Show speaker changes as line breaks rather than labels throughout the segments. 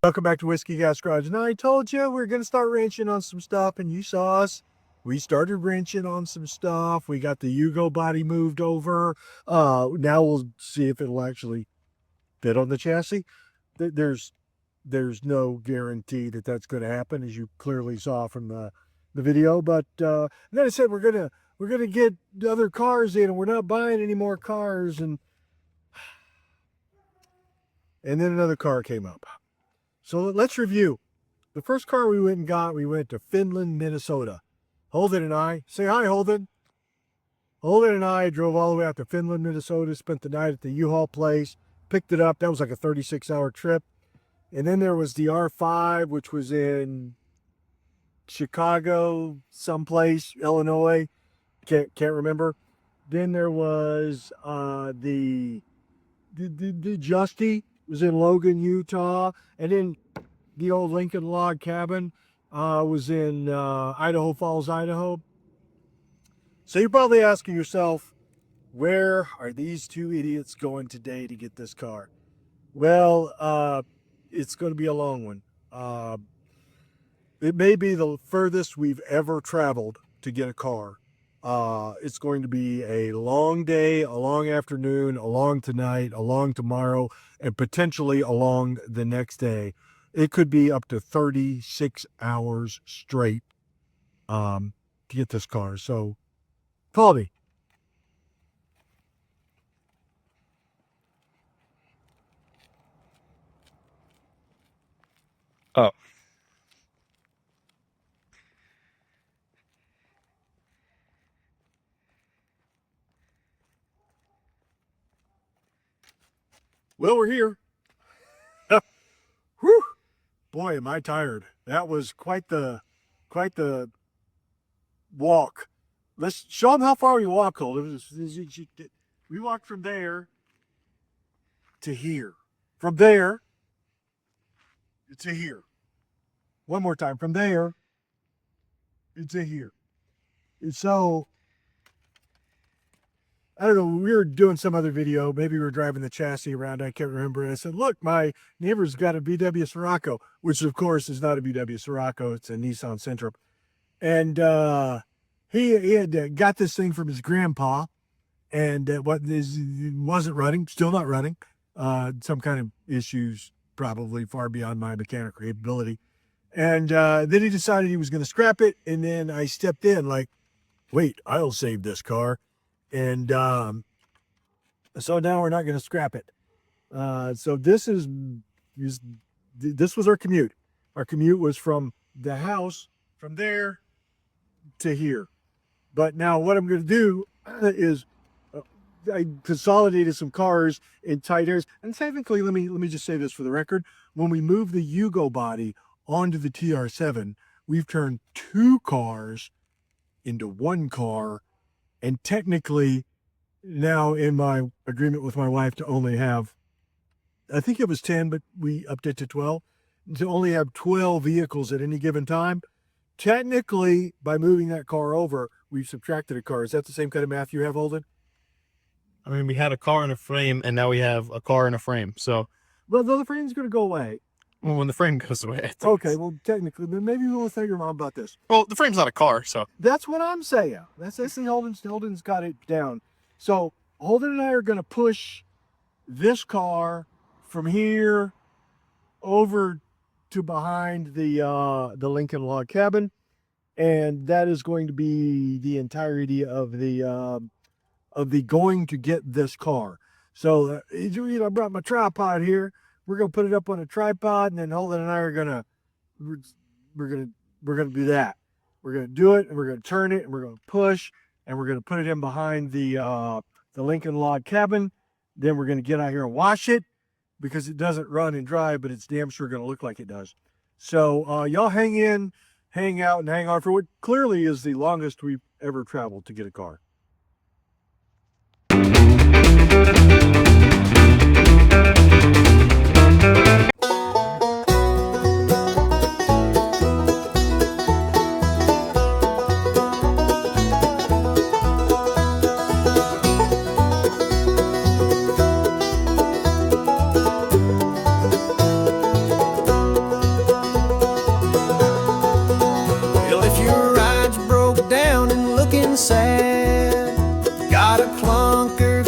Welcome back to Whiskey Gas Garage. Now I told you we are going to start wrenching on some stuff, and you saw us. We started wrenching on some stuff. We got the Yugo body moved over. Now we'll see if it'll actually fit on the chassis. There's no guarantee that that's going to happen, as you clearly saw from the video. But then I said we're gonna get other cars in, and we're not buying any more cars. And then another car came up. So let's review. The first car we went and got, we went to Finland, Minnesota. Holden and I, say hi, Holden. Holden and I drove all the way out to Finland, Minnesota, spent the night at the U-Haul place, picked it up. That was like a 36-hour trip. And then there was the R5, which was in Chicago, someplace, Illinois. Can't remember. Then there was the Justy. Was in Logan, Utah, and then the old Lincoln log cabin was in Idaho Falls, Idaho. So you're probably asking yourself, where are these two idiots going today to get this car? Well, it's going to be a long one. It may be the furthest we've ever traveled to get a car. It's going to be a long day, a long afternoon, a long tonight, a long tomorrow, and potentially a long the next day. It could be up to 36 hours straight to get this car. So call me.
Oh.
Well, we're here. Whew. Boy, am I tired. That was quite the walk. Let's show them how far we walked, Cole. We walked from there to here. From there to here. One more time. From there to here. And so, I don't know, we were doing some other video. Maybe we were driving the chassis around. I can't remember. And I said, look, my neighbor's got a VW Scirocco, which of course is not a VW Scirocco. It's a Nissan Sentra. And he had got this thing from his grandpa, and wasn't running, still not running. Some kind of issues, probably far beyond my mechanical capability. And then he decided he was going to scrap it. And then I stepped in like, wait, I'll save this car. And so now we're not going to scrap it. So this was our commute. Our commute was from the house, from there to here. But now what I'm going to do is I consolidated some cars in tight areas. And technically, let me just say this for the record. When we moved the Yugo body onto the TR7, we've turned two cars into one car. And technically, now in my agreement with my wife to only have, I think it was 10, but we upped it to 12, to only have 12 vehicles at any given time. Technically, by moving that car over, we've subtracted a car. Is that the same kind of math you have, Holden?
I mean, we had a car and a frame, and now we have a car and a frame. So,
well, the frame's going to go away.
Well, when the frame goes away.
Okay, well, technically, but maybe we'll tell your mom about this.
Well, the frame's not a car, so.
That's what I'm saying. That's the Holden's got it down. So Holden and I are going to push this car from here over to behind the Lincoln log cabin, and that is going to be the entirety of the going to get this car. So I brought my tripod here. We're gonna put it up on a tripod, and then Holden and I are gonna do that. We're gonna do it, and we're gonna turn it, and we're gonna push, and we're gonna put it in behind the Lincoln log cabin. Then we're gonna get out here and wash it, because it doesn't run and dry, but it's damn sure gonna look like it does. So y'all hang in, hang out, and hang on for what clearly is the longest we've ever traveled to get a car.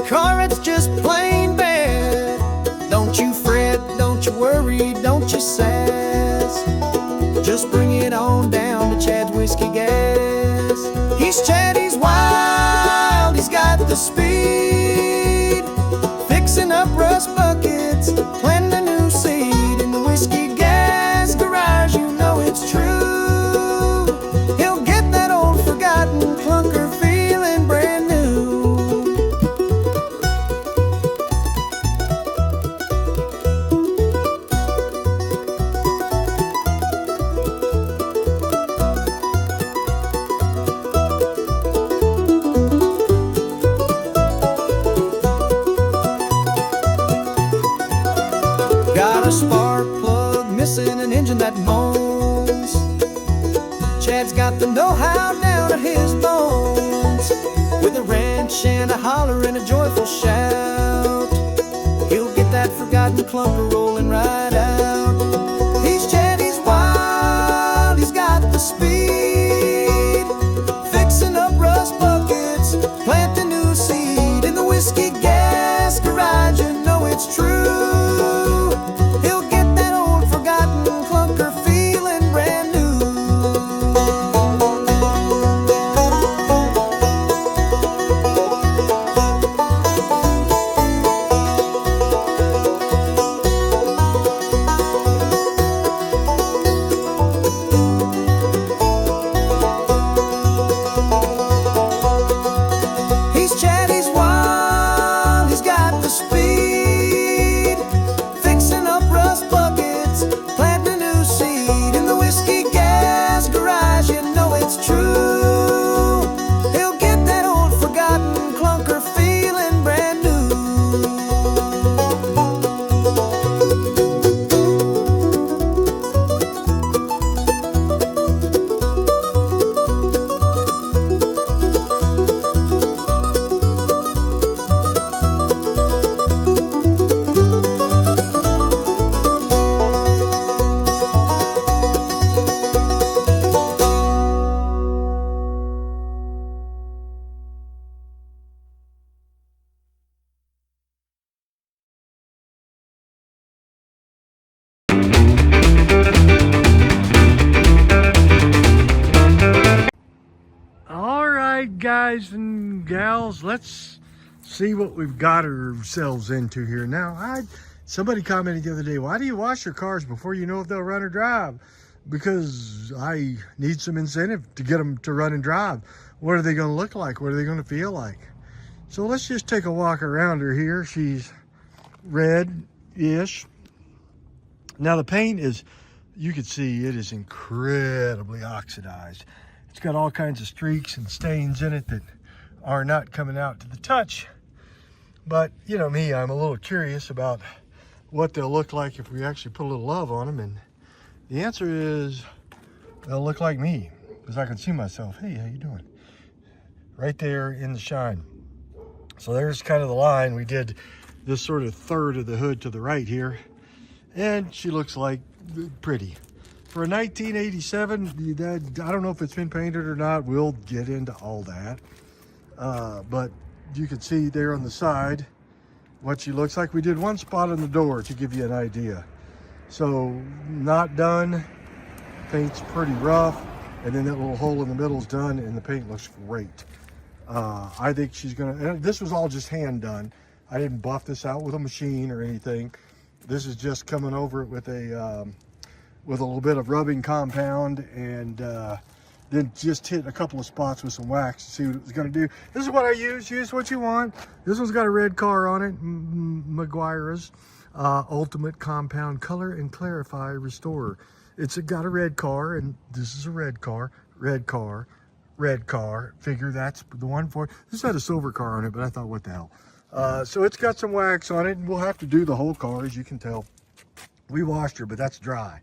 car, it's just plain bad. Don't you fret, don't you worry, don't you sass. Just bring it on down to Chad's Whiskey Gas. He's Chad, he's wild, he's got the speed. Fixing up rust buckets, planting a new seed. In the Whiskey Gas garage, you know it's true. He'll get that old forgotten clunker feeling brand new. Got a spark plug missing, an engine that moans. Chad's got the know-how down to his bones. With a wrench and a holler and a joyful shout, he'll get that forgotten clunker rolling right out. He's Chad, he's wild, he's got the speed. Fixing up rust buckets, plant a new seed. In the Whiskey Gas garage, you know it's true. He'll get that old forgotten clunker feeling brand new. He's Chad, he's wild, he's got the speed. Fixing up rust buckets, planting a new seed. In the Whiskey Gas garage, you know it's true. He'll get that old forgotten clunker feeling brand new.
All right, guys and gals, let's see what we've got ourselves into here. Now, somebody commented the other day, why do you wash your cars before you know if they'll run or drive? Because I need some incentive to get them to run and drive. What are they going to look like? What are they going to feel like? So let's just take a walk around her here. She's red-ish. Now the paint is, you can see it is incredibly oxidized. It's got all kinds of streaks and stains in it that are not coming out to the touch. But you know me, I'm a little curious about what they'll look like if we actually put a little love on them. And the answer is they'll look like me, because I can see myself. Hey, how you doing? Right there in the shine. So there's kind of the line. We did this sort of third of the hood to the right here, and she looks like pretty. For a 1987, I don't know if it's been painted or not. We'll get into all that. But you can see there on the side what she looks like. We did one spot on the door to give you an idea. So not done. Paint's pretty rough. And then that little hole in the middle is done, and the paint looks great. I think she's gonna, and this was all just hand done. I didn't buff this out with a machine or anything. This is just coming over it with a little bit of rubbing compound, and then just hit a couple of spots with some wax to see what it was gonna do. This is what I use. Use what you want. This one's got a red car on it, Maguire's Ultimate Compound Color and Clarify Restorer. It's got a red car, and this is a red car, red car, red car. Figure that's the one for it. This had a silver car on it, but I thought, what the hell? So it's got some wax on it, and we'll have to do the whole car, as you can tell. We washed her, but that's dry.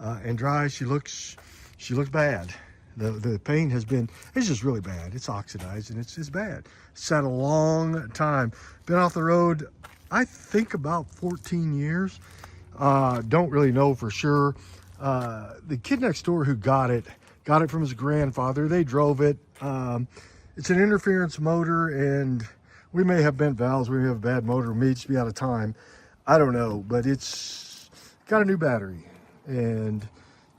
And dry, she looks bad. The paint has been, it's just really bad. It's oxidized, and it's bad. Sat a long time. Been off the road, I think about 14 years. Don't really know for sure. The kid next door who got it from his grandfather. They drove it. It's an interference motor, and We may have bent valves, we may have a bad motor, we may just be out of time. I don't know, but it's got a new battery. And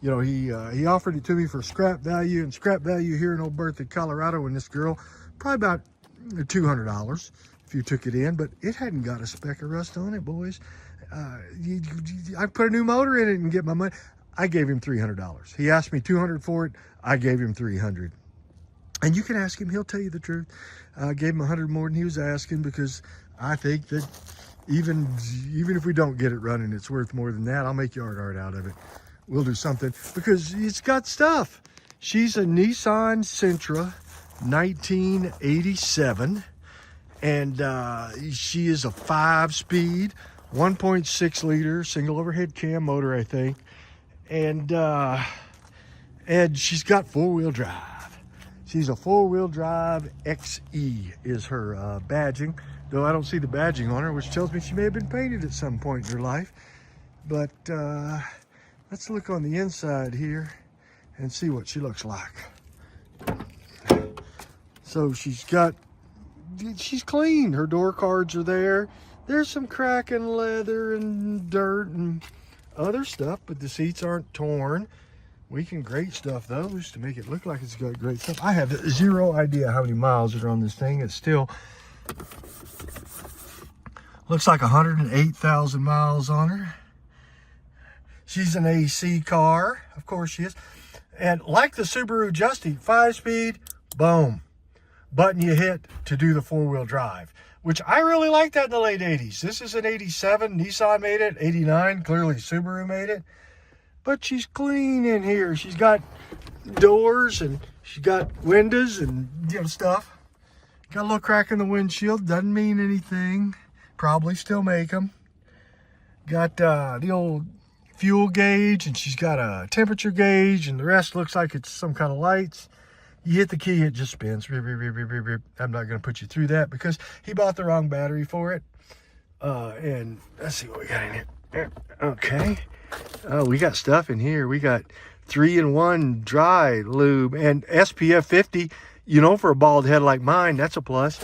you know, he offered it to me for scrap value, and scrap value here in Old Bertha, Colorado, and this girl, probably about $200 if you took it in, but it hadn't got a speck of rust on it, boys. I put a new motor in it and get my money. I gave him $300. He asked me $200 for it. I gave him $300. And you can ask him, he'll tell you the truth. I gave him $100 more than he was asking, because I think that even if we don't get it running, it's worth more than that. I'll make yard art out of it. We'll do something, because it's got stuff. She's a Nissan Sentra 1987, and she is a 5-speed 1.6 liter single overhead cam motor, I think, and she's got 4-wheel drive. She's a 4-wheel drive XE is her badging, though I don't see the badging on her, which tells me she may have been painted at some point in her life. But let's look on the inside here and see what she looks like. So she's clean. Her door cards are there. There's some crack in leather and dirt and other stuff, but the seats aren't torn. We can grate stuff those to make it look like it's got great stuff. I have zero idea how many miles are on this thing. It still looks like 108,000 miles on her. She's an AC car, of course she is. And like the Subaru Justy, 5-speed, boom. Button you hit to do the 4-wheel drive, which I really liked that in the late 80s. This is an 87, Nissan made it, 89, clearly Subaru made it. But she's clean in here. She's got doors and she's got windows and, you know, stuff. Got a little crack in the windshield, doesn't mean anything. Probably still make them. Got the old fuel gauge, and she's got a temperature gauge, and the rest looks like it's some kind of lights. You hit the key, it just spins. I'm not going to put you through that because he bought the wrong battery for it. And let's see what we got in here. Okay. We got stuff in here. We got 3-in-1 dry lube and SPF 50. You know, for a bald head like mine, that's a plus.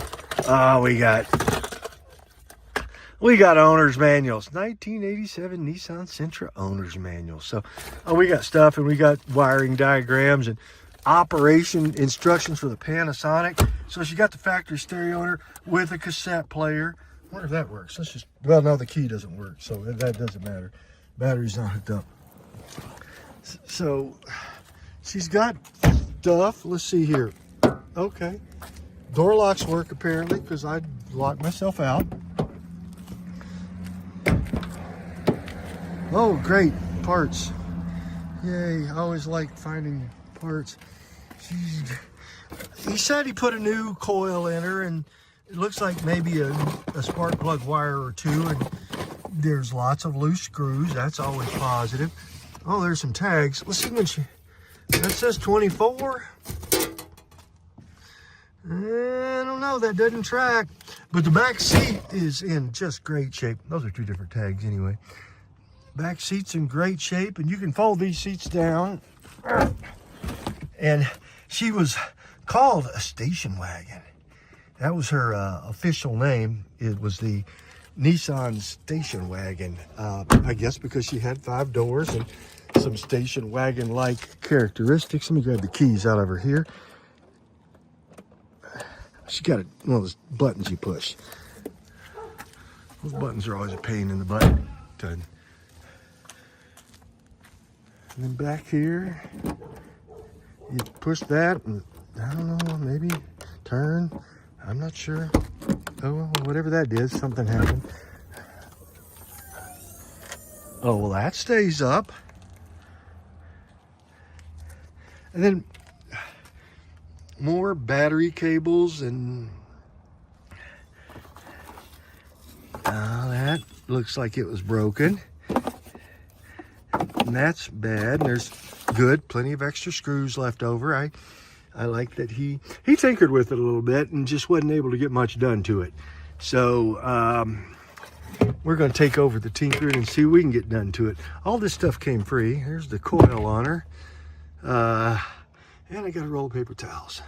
We got owner's manuals. 1987 Nissan Sentra owner's manual. So we got stuff, and we got wiring diagrams and operation instructions for the Panasonic. So she got the factory stereo in her with a cassette player. I wonder if that works. Let's just, well, no, the key doesn't work, so that doesn't matter. Battery's not hooked up. So she's got stuff. Let's see here. Okay. Door locks work apparently, because I locked myself out. Oh, great. Parts. Yay. I always like finding parts. He said he put a new coil in her, and it looks like maybe a spark plug wire or two, and there's lots of loose screws. That's always positive. Oh, there's some tags. Let's see when that says 24. I don't know, that doesn't track, but the back seat is in just great shape. Those are two different tags anyway. Back seat's in great shape, and you can fold these seats down. And she was called a station wagon. That was her official name. It was the Nissan station wagon. I guess because she had 5 doors and some station wagon-like characteristics. Let me grab the keys out of her here. She got one of those buttons you push. Those buttons are always a pain in the butt. Done. And then back here, you push that, and I don't know, maybe turn. I'm not sure. Oh, well, whatever that is, something happened. Oh, well, that stays up. And then more battery cables, and that looks like it was broken. And that's bad. And there's good, plenty of extra screws left over. I like that he tinkered with it a little bit and just wasn't able to get much done to it. So we're going to take over the tinkering and see what we can get done to it. All this stuff came free. Here's the coil on her. And I got a roll of paper towels.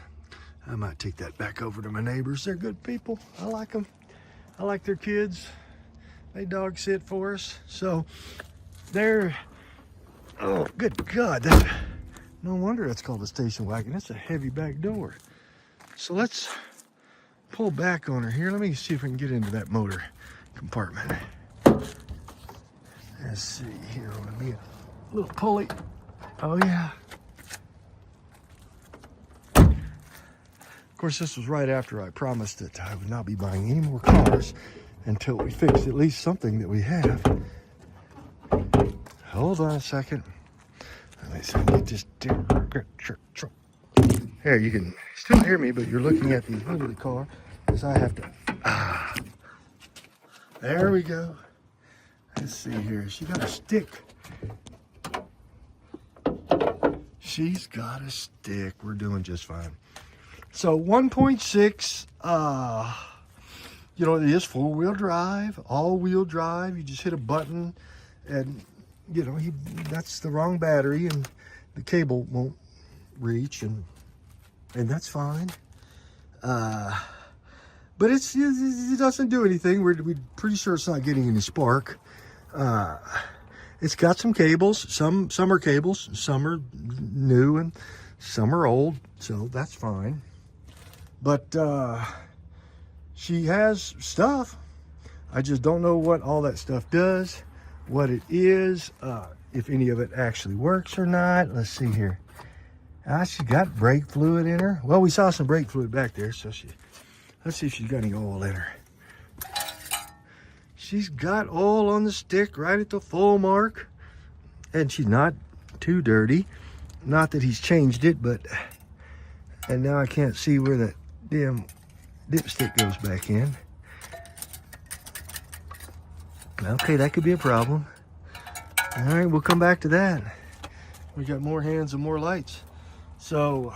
I might take that back over to my neighbors. They're good people. I like them. I like their kids. They dog sit for us. So they're, oh, good God. No wonder that's called a station wagon. That's a heavy back door. So let's pull back on her here. Let me see if we can get into that motor compartment. Let's see here. Want to be a little pulley. Oh, yeah. Of course, this was right after I promised that I would not be buying any more cars until we fixed at least something that we have. Hold on a second. Let me see if I can get this. Here, you can still hear me, but you're looking at the hood of the car because I have to. There we go. Let's see here. She got a stick. She's got a stick. We're doing just fine. So 1.6, you know, it is four-wheel drive, all-wheel drive. You just hit a button and, you know, that's the wrong battery and the cable won't reach, and that's fine. But it doesn't do anything. We're pretty sure it's not getting any spark. It's got some cables. Some are cables, some are new, and some are old, so that's fine. But she has stuff. I just don't know what all that stuff does, what it is, if any of it actually works or not. Let's see here. She's got brake fluid in her. Well, we saw some brake fluid back there, so let's see if she's got any oil in her. She's got oil on the stick right at the full mark, and she's not too dirty. Not that he's changed it, but, and now I can't see where that damn dipstick goes back in. Okay, that could be a problem. All right, we'll come back to that. We got more hands and more lights. So,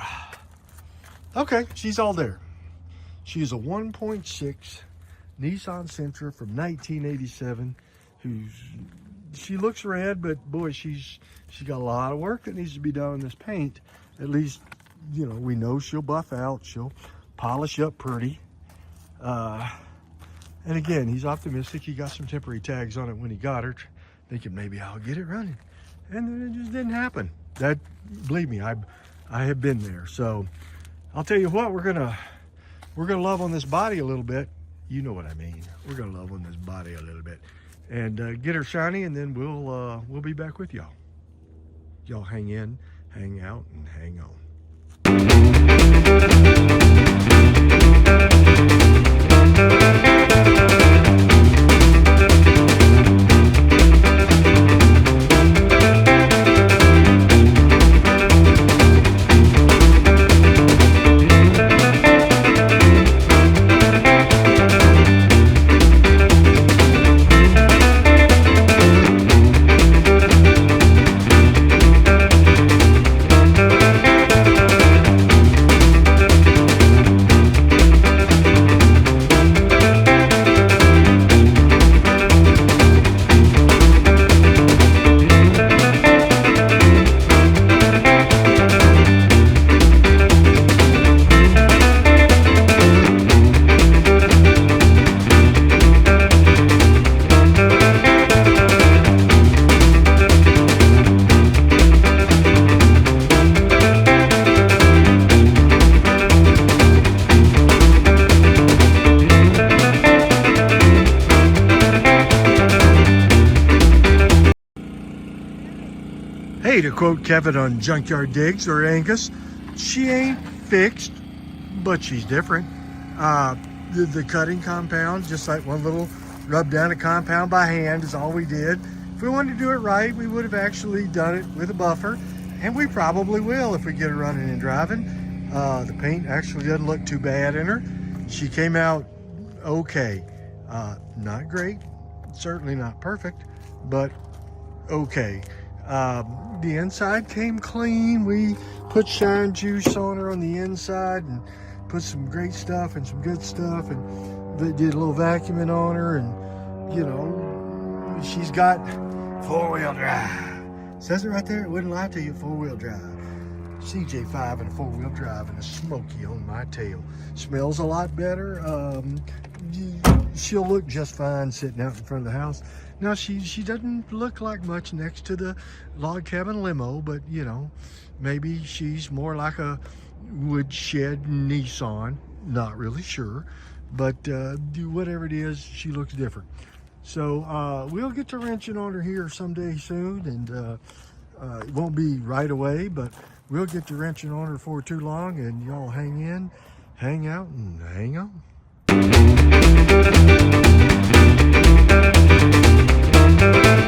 okay, she's all there. She's a 1.6 Nissan Sentra from 1987. She looks rad, but boy, she's got a lot of work that needs to be done on this paint. At least, you know, we know she'll buff out. She'll polish up pretty. And again, he's optimistic. He got some temporary tags on it when he got her, thinking maybe I'll get it running. And then it just didn't happen. That, believe me, I have been there. So I'll tell you what, we're gonna love on this body a little bit. You know what I mean. We're gonna love on this body a little bit and get her shiny, and then we'll be back with y'all. Y'all hang in, hang out, and hang on. Hey, to quote Kevin on Junkyard Digs, or Angus, she ain't fixed, but she's different. The cutting compound, just like one little rub down a compound by hand is all we did. If we wanted to do it right, we would have actually done it with a buffer, and we probably will if we get her running and driving. The paint actually doesn't look too bad in her. She came out okay. Not great, certainly not perfect, but okay. The inside came clean. We put shine juice on her on the inside and put some great stuff and some good stuff, and they did a little vacuuming on her, and you know, she's got four-wheel drive. It says it right there. It wouldn't lie to you, four-wheel drive. CJ5 and a 4-wheel drive and a Smoky on my tail. Smells a lot better. She'll look just fine sitting out in front of the house. Now she doesn't look like much next to the log cabin limo, but you know, maybe she's more like a woodshed Nissan. Not really sure, but whatever it is, she looks different. So we'll get to wrenching on her here someday soon, and it won't be right away, but we'll get to wrenching on her for too long, and y'all hang in, hang out, and hang on.